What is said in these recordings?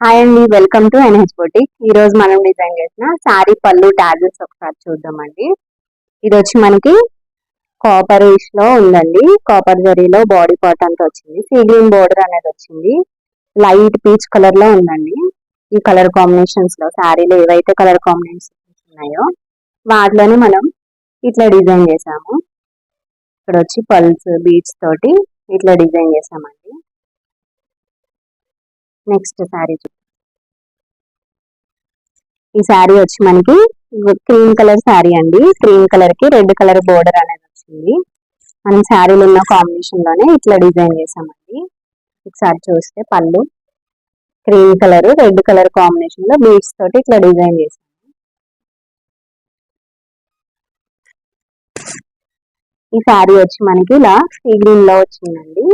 Hi అండి, welcome to NH boutique. ఈ రోజు మనం డిజైన్ చేసిన శారీ పళ్ళు ట్యాజెస్ ఒకసారి చూద్దామండి. ఇది వచ్చి మనకి కాపర్ లో ఉందండి. కాపర్ జరీలో బాడీ పార్ట్ అంతా వచ్చింది. సీ గ్రీన్ బోర్డర్ అనేది వచ్చింది. లైట్ పీచ్ కలర్ లో ఉందండి. ఈ కలర్ కాంబినేషన్స్ లో శారీలో ఏవైతే కలర్ కాంబినేషన్స్ ఉన్నాయో వాటిలోనే మనం ఇట్లా డిజైన్ చేసాము. ఇక్కడ వచ్చి పల్స్ బీడ్స్ తోటి ఇట్లా డిజైన్ చేసామండి. నెక్స్ట్ శారీ ఈ శారీ వచ్చి మనకి క్రీమ్ కలర్ శారీ అండి. క్రీమ్ కలర్ కి రెడ్ కలర్ బోర్డర్ అనేది వచ్చింది. మనం శారీలో ఉన్న కాంబినేషన్ లోనే ఇట్లా డిజైన్ చేసామండి. ఒకసారి చూస్తే పళ్ళు cream colour red colour combination లో బీడ్స్ తోటి ఇట్లా డిజైన్ చేసాం. ఈ శారీ వచ్చి మనకి ఇలా సీ గ్రీన్ లో వచ్చిందండి.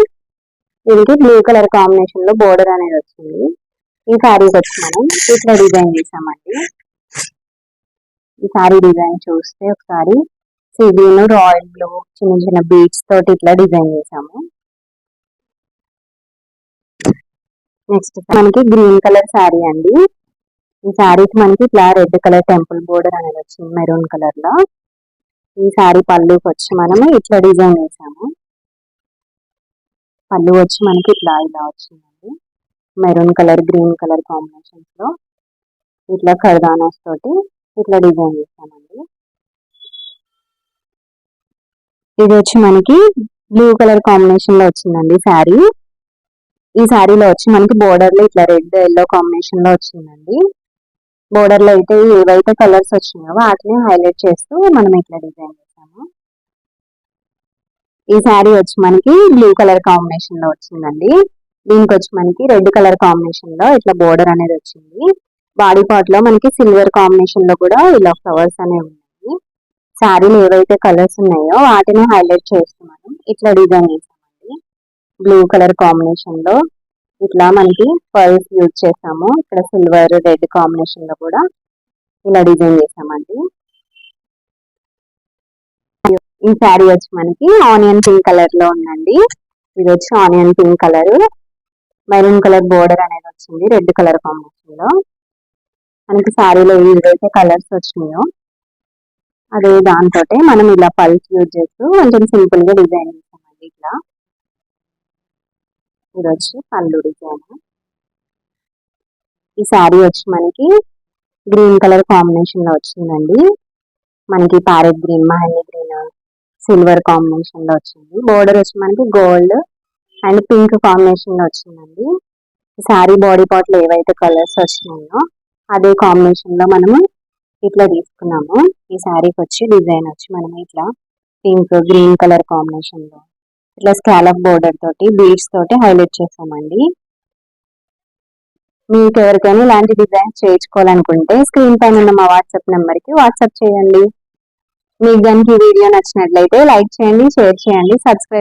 దీనికి బ్లూ కలర్ కాంబినేషన్ లో బోర్డర్ అనేది వచ్చింది. ఈ శారీకి వచ్చి మనం ఇట్లా డిజైన్ చేసామండి. ఈ శారీ డిజైన్ చూస్తే ఒకసారి సీ గ్రీన్ రాయల్ బ్లూ చిన్న చిన్న బీడ్స్ తోటి ఇట్లా డిజైన్ చేసాము. నెక్స్ట్ మనకి గ్రీన్ కలర్ శారీ అండి. ఈ శారీకి మనకి ఇట్లా రెడ్ కలర్ టెంపుల్ బోర్డర్ అనేది వచ్చింది మెరూన్ కలర్ లో. ఈ శారీ పళ్ళుకి వచ్చి మనము ఇట్లా డిజైన్ చేసాము. పళ్ళు వచ్చి మనకి ఇట్లా ఇలా వచ్చిందండి. Maroon colour green colour combinations లో ఇట్లా కర్దానాస్ తోటి ఇట్లా డిజైన్ చేసామండి. ఇది వచ్చి మనకి బ్లూ కలర్ కాంబినేషన్ లో వచ్చిందండి శారీ. ఈ శారీలో వచ్చి మనకి బోర్డర్ లో ఇట్లా రెడ్ ఎల్లో కాంబినేషన్ లో వచ్చిందండి. బోర్డర్ లో అయితే ఏవైతే కలర్స్ వచ్చినాయో వాటిని హైలైట్ చేస్తూ మనం ఇట్లా డిజైన్ చేసాము. ఈ శారీ వచ్చి మనకి బ్లూ కలర్ కాంబినేషన్ లో వచ్చిందండి. దీనికి వచ్చి మనకి రెడ్ కలర్ కాంబినేషన్ లో ఇట్లా బోర్డర్ అనేది వచ్చింది. బాడీ పార్ట్ లో మనకి సిల్వర్ కాంబినేషన్ లో కూడా ఇలా ఫ్లవర్స్ అనేవి ఉన్నాయి. శారీలో ఏవైతే కలర్స్ ఉన్నాయో వాటిని హైలైట్ చేస్తూ మనం ఇట్లా డిజైన్ చేసామండి. బ్లూ కలర్ కాంబినేషన్ లో ఇట్లా మనకి పర్ల్స్ యూజ్ చేసాము. ఇక్కడ సిల్వర్ రెడ్ కాంబినేషన్ లో కూడా ఇలా డిజైన్ చేసామండి. ఈ శారీ వచ్చి మనకి ఆనియన్ పింక్ కలర్ లో ఉందండి. ఇది వచ్చి onion pink colour maroon colour border అనేది వచ్చింది రెడ్ కలర్ కాంబినేషన్ లో. మనకి శారీలో ఏదైతే కలర్స్ వచ్చినాయో అదే దాంతో మనం ఇలా పల్స్ యూజ్ చేస్తూ కొంచెం సింపుల్ గా డిజైన్ చేసామండి. ఇట్లా ఇది వచ్చి పళ్ళు డిజైన్. ఈ శారీ వచ్చి మనకి గ్రీన్ కలర్ కాంబినేషన్ లో వచ్చిందండి. మనకి parrot green mehndi green silver combination లో వచ్చింది. బోర్డర్ వచ్చి మనకి గోల్డ్ అండ్ పింక్ కాంబినేషన్ లో వచ్చిందండి. శారీ బాడీ పార్ట్ లో ఏవైతే కలర్స్ వచ్చినాయో అదే కాంబినేషన్ లో మనము ఇట్లా తీసుకున్నాము. ఈ శారీకి వచ్చి డిజైన్ వచ్చి మనం ఇట్లా పింక్ గ్రీన్ కలర్ కాంబినేషన్ లో ఇట్లా స్కాలప్ బోర్డర్ తోటి బీడ్స్ తోటి హైలైట్ చేసామండి. మీకు ఎవరికైనా ఇలాంటి డిజైన్స్ చేయించుకోవాలనుకుంటే స్క్రీన్ పైన ఉన్న మా వాట్సాప్ నెంబర్ కి వాట్సాప్ చేయండి. మీకు కనుక ఈ వీడియో నచ్చినట్లయితే లైక్ చేయండి, షేర్ చేయండి, సబ్స్క్రైబ్